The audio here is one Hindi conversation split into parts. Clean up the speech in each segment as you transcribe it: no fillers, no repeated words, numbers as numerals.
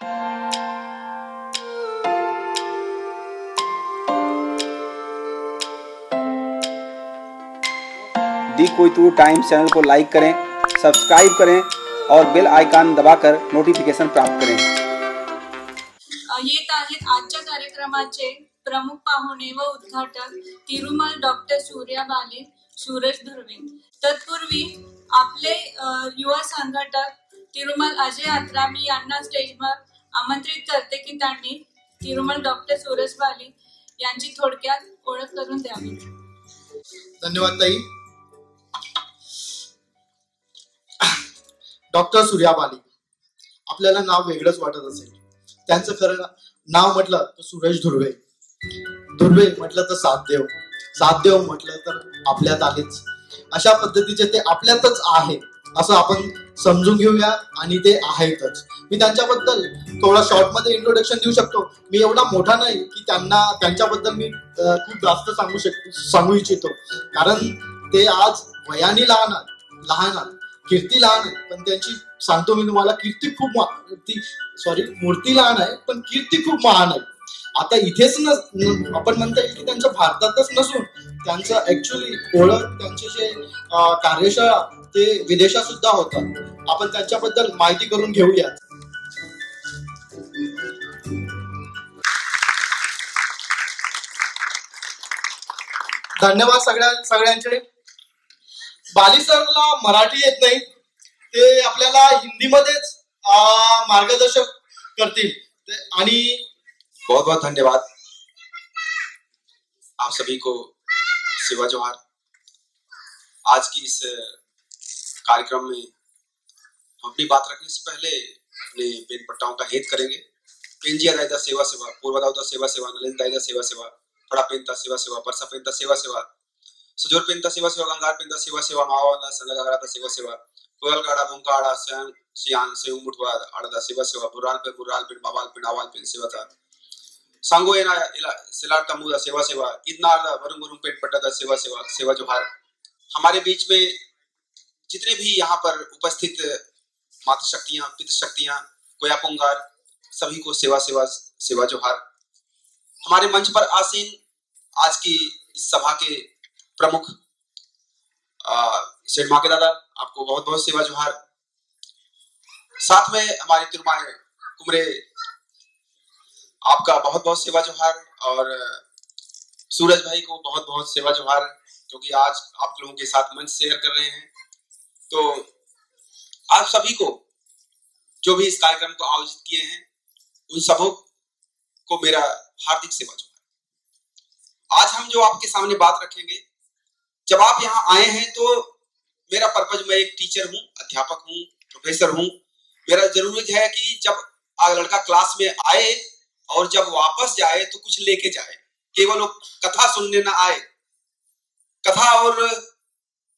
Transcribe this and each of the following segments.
दी कोयतूर टाइम्स चैनल को लाइक करें, सब्सक्राइब करें और बेल आइकॉन दबाकर नोटिफिकेशन प्राप्त करें। येत आहेत आजच्या कार्यक्रमाचे प्रमुख पाहुणे व उद्घाटक तिरुमल डॉक्टर सूर्या बाले, सूरज धुर्वे। तत्पूर्वी आपले युवा संघटक तिरुमल अजय अत्रामी यांना स्टेजवर आमंत्रित करते की त्यांनी तिरुमल डॉक्टर सूरज बाले यांची थोडक्यात ओळख करून द्यावी। धन्यवाद ताई। डॉक्टर सूर्या बाले आपल्याला नाव वेगळंच वाटत असेल, त्यांचं खरं नाव म्हटलं तर सूरज धुर्वे, धुर्वे म्हटलं तर सातदेव, सातदेव म्हटलं तर आपल्यात आहेच, अशा पद्धतीचे ते आपल्यातच आहे असं आपण समजून घेऊया आणि ते आहेतच। मी त्यांच्याबद्दल थोडा शॉर्ट मध्ये इंट्रोडक्शन देऊ शकतो। मी एवढा मोठा नाही की त्यांच्याबद्दल मी खूप जास्त सांगू इच्छितो, कारण ते आज वयाने लहान कीर्ती लहान आहे, पण त्यांची सांगतो मी तुम्हाला मूर्ती लहान आहे पण कीर्ती खूप महान आहे। आता इथेच आपण म्हणता येईल की त्यांच्या भारतातच नसून त्यांचं ऍक्च्युअली ओळख, त्यांचे जे कार्यशाळा ते विदेशात सुद्धा होतात। आपण त्यांच्याबद्दल माहिती करून घेऊया। धन्यवाद सगळ्यांचे। बाली सरला मराठी येत नाही, ते आपल्याला हिंदीमध्येच मार्गदर्शन करतील आणि बहुत बहुत धन्यवाद आप सभी को। सेवा जोहार। आज की इस कार्यक्रम में हम अपनी बात रखने से पहले अपने पेन पट्टाओं का हेत करेंगे। पेंजिया दायदा सेवा सेवा, पूर्व दाउदा सेवा सेवा, नलिन दायदा सेवा सेवा, फड़ा पेंता सेवा सेवा, परसा पेंता सेवा सेवा, सुजोर पेंता सेवा सेवा, गंगार पेंता सेवा सेवा, मावाला संगा गंगारा सेवा सेवा, कोयल गाड़ा भूंकाड़ा स्वयं सियान से मुठवा आड़दा सेवा सेवा, बुराल पे बाबाल पे नावाल पे सेवा था, सांगो एना सिलार तमुदा सेवा सेवा, इतना वरुण वरुण पेट पट्टा सेवा सेवा, सेवा जोहार। हमारे बीच में जितने भी यहाँ पर उपस्थित मातृशक्तियां, पितृशक्तियां, कोयापुंगार, सभी को सेवा सेवा, सेवा जोहार। हमारे मंच पर आसीन आज की इस सभा के प्रमुख सेठ माके दादा, आपको बहुत बहुत सेवा जोहार। साथ में हमारे तिरुमाए कुमरे, आपका बहुत बहुत सेवा जोहार, और सूरज भाई को बहुत बहुत सेवा जोहार, क्योंकि आज आप लोगों के साथ मंच शेयर कर रहे हैं। तो आप सभी को जो भी इस कार्यक्रम को आयोजित किए हैं उन सबों को मेरा हार्दिक सेवा जोहार। आज हम जो आपके सामने बात रखेंगे, जब आप यहाँ आए हैं तो मेरा पर्पज, मैं एक टीचर हूँ, अध्यापक हूँ, प्रोफेसर हूँ। मेरा जरूरत है कि जब लड़का क्लास में आए और जब वापस जाए तो कुछ लेके जाए, केवल वो कथा सुनने ना आए। कथा और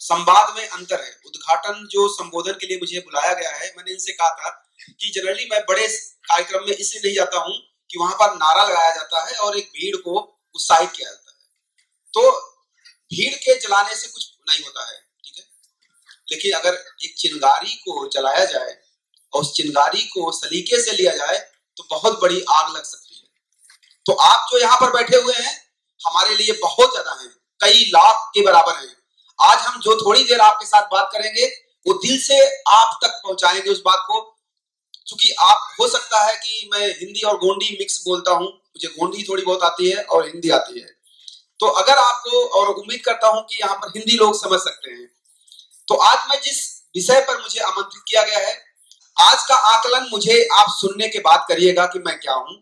संवाद में अंतर है। उद्घाटन जो संबोधन के लिए मुझे बुलाया गया है, मैंने इनसे कहा था कि जनरली मैं बड़े कार्यक्रम में इसलिए नहीं जाता हूं कि वहां पर नारा लगाया जाता है और एक भीड़ को उत्साहित किया जाता है। तो भीड़ के जलाने से कुछ नहीं होता है, ठीक है, लेकिन अगर एक चिंगारी को जलाया जाए और उस चिंगारी को सलीके से लिया जाए तो बहुत बड़ी आग लग सकती है। तो आप जो यहाँ पर बैठे हुए हैं हमारे लिए बहुत ज्यादा हैं, कई लाख के बराबर हैं। आज हम जो थोड़ी देर आपके साथ बात करेंगे वो दिल से आप तक पहुंचाएंगे उस बात को। क्योंकि आप, हो सकता है कि मैं हिंदी और गोंडी मिक्स बोलता हूं, मुझे गोंडी थोड़ी बहुत आती है और हिंदी आती है, तो अगर आपको, और उम्मीद करता हूं कि यहाँ पर हिंदी लोग समझ सकते हैं। तो आज मैं जिस विषय पर मुझे आमंत्रित किया गया है, आज का आकलन मुझे आप सुनने के बाद करिएगा कि मैं क्या हूं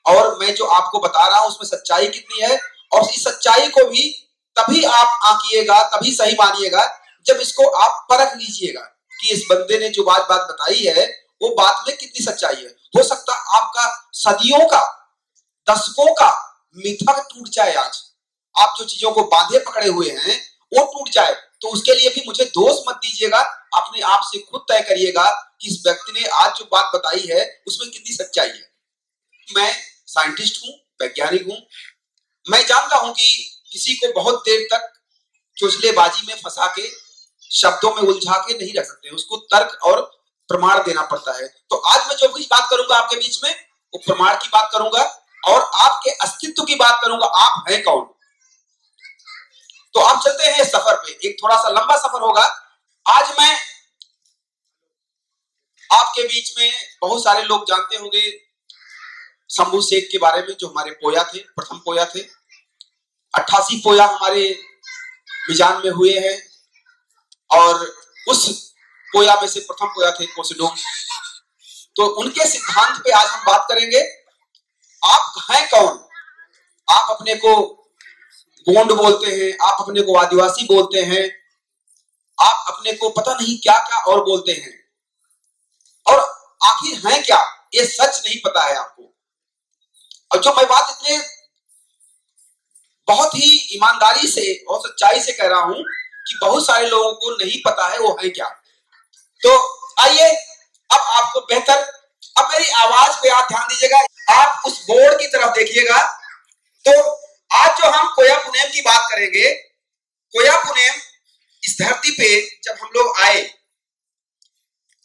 और मैं जो आपको बता रहा हूं उसमें सच्चाई कितनी है, और इस सच्चाई को भी तभी आप आंकिएगा, तभी सही मानिएगा जब इसको आप परख लीजिएगा कि इस बंदे ने जो बात बताई है वो बात में कितनी सच्चाई है। हो सकता आपका सदियों का, दशकों का मिथक टूट जाए। आज आप जो चीजों को बांधे पकड़े हुए हैं वो टूट जाए, तो उसके लिए भी मुझे दोष मत दीजिएगा, अपने आप से खुद तय करिएगा कि इस व्यक्ति ने आज जो बात बताई है उसमें कितनी सच्चाई है। मैं साइंटिस्ट हूं, वैज्ञानिक हूं। मैं जानता हूं कि किसी को बहुत देर तक चोचलेबाजी में फंसा के, शब्दों में उलझा के नहीं रख सकते, उसको तर्क और प्रमाण देना पड़ता है। तो आज मैं जो भी बात करूंगा आपके बीच में वो प्रमाण की बात करूंगा और आपके अस्तित्व की बात करूंगा, आप हैं कौन। तो आप चलते हैं सफर पे, एक थोड़ा सा लंबा सफर होगा। आज मैं आपके बीच में, बहुत सारे लोग जानते होंगे शंभू सेठ के बारे में, जो हमारे पोया थे, प्रथम पोया थे। 88 पोया हमारे मिजान में हुए हैं और उस पोया में से प्रथम पोया थे कोसडोम। तो उनके सिद्धांत पे आज हम बात करेंगे। आप हैं कौन? आप अपने को गोंड बोलते हैं, आप अपने को आदिवासी बोलते हैं, आप अपने को पता नहीं क्या क्या और बोलते हैं, और आखिर हैं क्या, ये सच नहीं पता है आपको। और जो मैं बात इतने बहुत ही ईमानदारी से और सच्चाई से कह रहा हूं कि बहुत सारे लोगों को नहीं पता है वो है क्या। तो आइए अब आपको बेहतर, अब मेरी आवाज पे आप ध्यान दीजिएगा, आप उस बोर्ड की तरफ देखिएगा। तो आज जो हम कोया पुनेम की बात करेंगे, कोया पुनेम इस धरती पे जब हम लोग आए,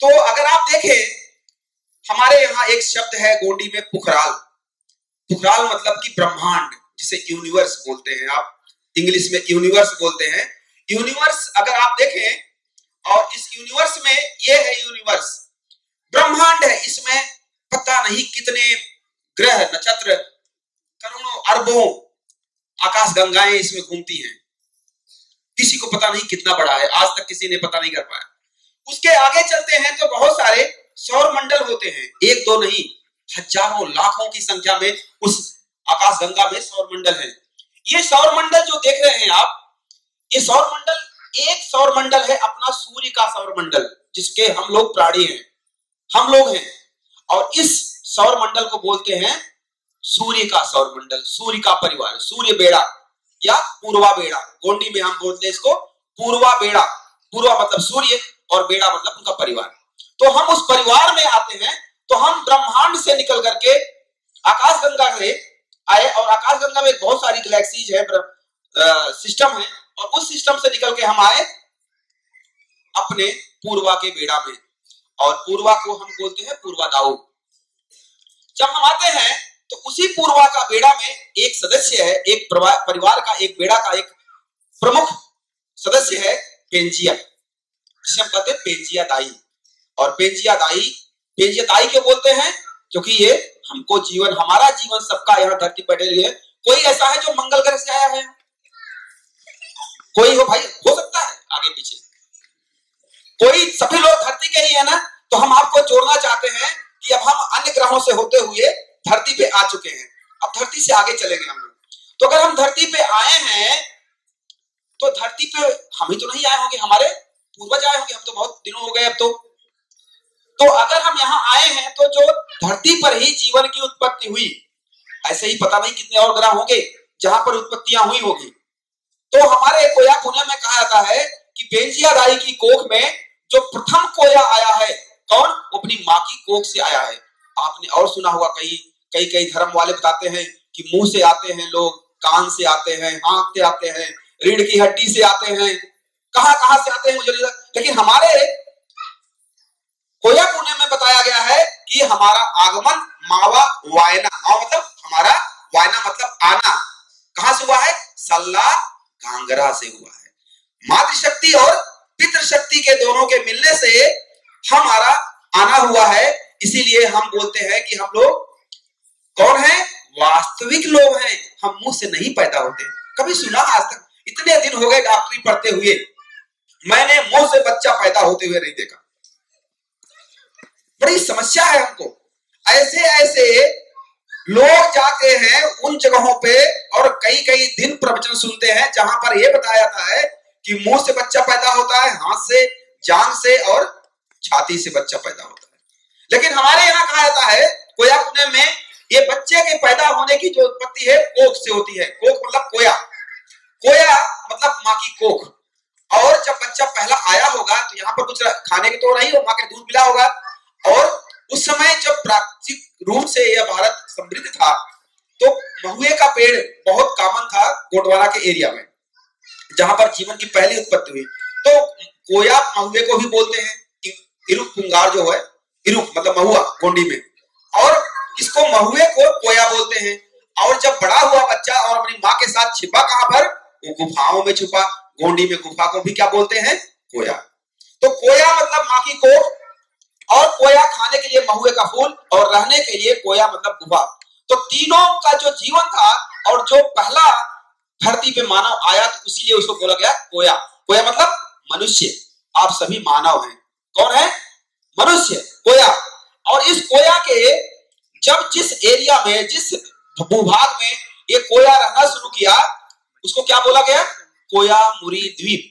तो अगर आप देखें हमारे यहाँ एक शब्द है गोंडी में पुखराल। पुखराल मतलब कि ब्रह्मांड, जिसे यूनिवर्स बोलते हैं, आप इंग्लिश में यूनिवर्स बोलते हैं। यूनिवर्स अगर आप देखें, और इस यूनिवर्स में ये है यूनिवर्स, ब्रह्मांड है, इसमें पता नहीं कितने ग्रह नक्षत्र, करोड़ों अरबों आकाश गंगाएं इसमें घूमती हैं। किसी को पता नहीं कितना बड़ा है, आज तक किसी ने पता नहीं कर पाया। उसके आगे चलते हैं तो बहुत सारे सौर मंडल होते हैं, एक दो नहीं, हजारों लाखों की संख्या में उस आकाश गंगा में सौर मंडल है। ये सौर मंडल जो देख रहे हैं आप, ये सौर मंडल, एक सौर मंडल है अपना सूर्य का सौर मंडल, जिसके हम लोग प्राणी हैं, हम लोग हैं, और इस सौर मंडल को बोलते हैं सूर्य का सौर मंडल, सूर्य का परिवार, सूर्य बेड़ा या पूर्वा बेड़ा। गोंडी में हम बोलते हैं इसको पूर्वा बेड़ा। पूर्वा मतलब सूर्य और बेड़ा मतलब उनका परिवार। तो हम उस परिवार में आते हैं, तो हम ब्रह्मांड से निकल करके आकाश गंगा में आए, और आकाश गंगा में बहुत सारी गैलेक्सीज है, सिस्टम है, और उस सिस्टम से निकल के हम आए अपने पूर्वा के बेड़ा में, और पूर्वा को हम बोलते हैं पूर्वा दाऊ। जब हम आते हैं तो उसी पूर्वा का बेड़ा में एक सदस्य है, एक परिवार का, एक बेड़ा का एक प्रमुख सदस्य है पेंजिया, जिसे हम कहते हैं पेंजिया दाई। और पेंजिया दाई क्यों बोलते हैं? क्योंकि ये हमको जीवन, हमारा जीवन सबका यहाँ धरती पर है। कोई ऐसा है जो मंगल ग्रह से आया है? कोई हो भाई, हो सकता है आगे पीछे, कोई, सभी लोग धरती के ही है ना। तो हम आपको जोड़ना चाहते हैं कि अब हम अन्य ग्रहों से होते हुए धरती पे आ चुके हैं, अब धरती से आगे चलेंगे हम लोग। तो अगर हम धरती पे आए हैं तो धरती पे हम ही तो नहीं आए होंगे, हमारे पूर्वज आए होंगे, हम तो बहुत दिनों हो गए अब तो अगर हम यहाँ आए हैं तो जो धरती पर ही जीवन की उत्पत्ति हुई, ऐसे ही पता नहीं कितने और ग्रह होंगे जहां पर उत्पत्तियां हुई होगी। तो हमारे कोया पुणे में कहा जाता है कि पेंजिया दाई की कोख में जो प्रथम कोया आया है, कौन? अपनी माँ की कोख से आया है। आपने और सुना होगा, कई धर्म वाले बताते हैं कि मुंह से आते हैं लोग, कान से आते हैं, आंख से आते हैं, रीढ़ की हड्डी से आते हैं, कहां से आते हैं मुझे नहीं, लेकिन हमारे कोया पुणे में बताया गया है कि हमारा आगमन मावा वायना, मावा मतलब हमारा, वायना मतलब आना, कहां से हुआ है? सल्ला कांगरा से हुआ है। मातृशक्ति और पितृशक्ति के दोनों के मिलने से हमारा आना हुआ है। इसीलिए हम बोलते हैं कि हम लोग कौन है? वास्तविक लोग हैं, हम मुंह से नहीं पैदा होते। कभी सुना आज तक? इतने दिन हो गए डॉक्टरी पढ़ते हुए, मैंने मुंह से बच्चा पैदा होते हुए नहीं देखा। बड़ी समस्या है हमको। ऐसे लोग जाते हैं उन जगहों पे और कई दिन प्रवचन सुनते हैं जहां पर यह बताया जाता है कि मुंह से बच्चा पैदा होता है, हाथ से, जांग से और छाती से बच्चा पैदा होता है। लेकिन हमारे यहाँ कहा जाता है कोया पुणे में, ये बच्चे के पैदा होने की जो उत्पत्ति है कोख से होती है। कोख मतलब कोया, कोया मतलब माँ की कोख। और जब बच्चा पहला आया होगा तो यहाँ पर कुछ खाने की तो नहीं, वो माँ के दूध मिला होगा। और उस समय जब प्राकृतिक रूप से यह भारत समृद्ध था तो महुए का पेड़ बहुत कॉमन था गोंडवाना के एरिया में, जहां पर जीवन की पहली उत्पत्ति हुई। तो कोया महुए को भी बोलते हैं, इरुक पुंगार जो है, इरुक मतलब महुआ गोंडी में, और इसको महुए को कोया बोलते हैं। और जब बड़ा हुआ बच्चा और अपनी माँ के साथ छिपा कहां पर, वो गुफाओं में छुपा। गोंडी में गुफा को भी क्या बोलते हैं, कोया। तो कोया मतलब माँ की कोख, और कोया खाने के लिए महुए का फूल, और रहने के लिए कोया मतलब गुफा। तो तीनों का जो जीवन था, और जो पहला धरती पे मानव आया, तो इसीलिए उसको बोला गया कोया। कोया मतलब मनुष्य, आप सभी मानव हैं। कौन है, मनुष्य, कोया। और इस कोया के जब जिस एरिया में, जिस भूभाग में ये कोया रहना शुरू किया, उसको क्या बोला गया, कोयामुरी द्वीप।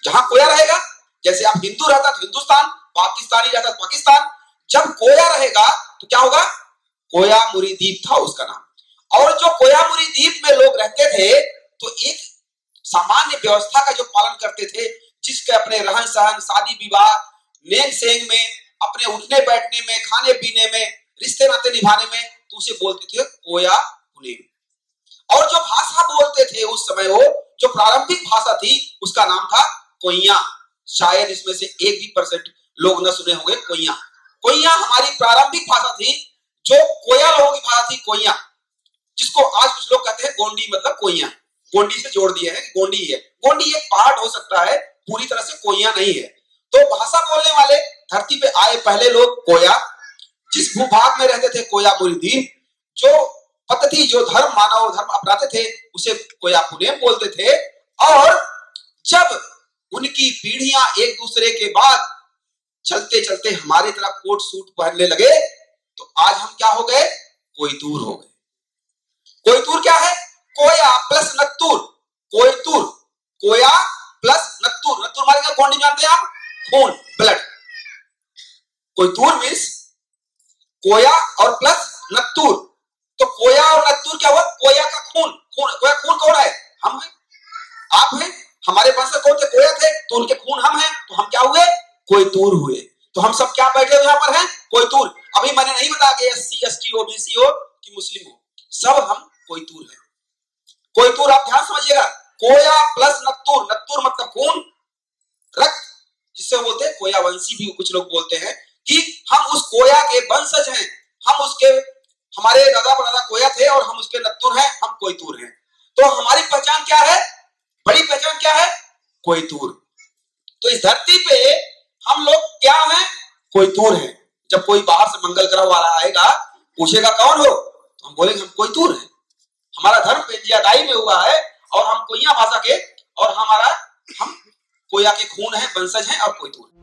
जहां कोया रहेगा, जैसे आप हिंदू रहता तो हिंदुस्तान, पाकिस्तानी रहता तो पाकिस्तान, जब कोया रहेगा तो क्या होगा, कोयामुरी द्वीप था उसका नाम। और जो कोयामुरी द्वीप में लोग रहते थे, तो एक सामान्य व्यवस्था का जो पालन करते थे, जिसके अपने रहन सहन, शादी विवाह, नेंग सेंग में, अपने उठने बैठने में, खाने पीने में, रिश्ते नाते निभाने में, तो उसे बोलते थे कोया पुनेम। और जो भाषा बोलते थे उस समय, वो जो प्रारंभिक भाषा थी उसका नाम था कोइया। शायद इसमें से 1% लोग न सुने होंगे कोइया। कोइया हमारी प्रारंभिक भाषा थी, जो कोया लोगों की भाषा थी, कोइया, जिसको आज कुछ लोग कहते हैं गोंडी मतलब कोइया। गोंडी से जोड़ दिया है, गोंडी है। गोंडी एक पार्ट हो सकता है, पूरी तरह से कोइया नहीं है। तो भाषा बोलने वाले धरती पे आए पहले लोग कोया, जिस भूभाग में रहते थे कोयामुरी द्वीप, जो पद्धति, जो धर्म, मानव धर्म अपनाते थे, उसे कोया पुनेम बोलते थे। और जब उनकी पीढ़ियां एक दूसरे के बाद चलते चलते हमारी तरह कोट सूट पहनने लगे, तो आज हम क्या हो गए, कोयतूर हो गए। कोयतूर क्या है, कोया प्लस नत्तूर, कोयतूर, कोया प्लस नत्तूर। नत्तूर मारे क्या, गोंडी जानते हैं आप, खून, ब्लड। कोयतूर मीन्स कोया और प्लस नत्तूर। तो कोया और नत्तूर क्या हुआ, कोया का खून। कोया खून कौन है, हम हैं, आप हैं। हमारे वंश कौन थे, कोया थे, तो उनके खून हम हैं, तो हम क्या हुए, कोयतूर हुए। तो हम सब क्या बैठे यहाँ पर हैं, कोयतूर। अभी मैंने नहीं बताया कि SC ST OBC हो कि मुस्लिम हो, सब हम कोयतूर हैं। कोयतूर आप ध्यान समझिएगा, कोया प्लस नत्तूर। नत्तूर मतलब खून, रक्त, जिससे बोलते हैं कोया वंशी भी कुछ लोग बोलते हैं, कि हम उस कोया के वंशज हैं। हम उसके, हमारे दादा परदादा कोया थे और हम उसके नत्तूर हैं, हम कोयतूर हैं। तो हमारी पहचान क्या है, बड़ी पहचान क्या है, कोयतूर। तो इस धरती पे हम लोग क्या हैं, कोयतूर हैं। जब कोई बाहर से मंगल ग्रह वाला आएगा, पूछेगा कौन हो, तो हम बोलेंगे हम कोयतूर हैं। हमारा धर्म पेंजियादाई में हुआ है, और हम कोइया भाषा के, और हम कोया के खून हैं, वंशज हैं, और कोयतूर।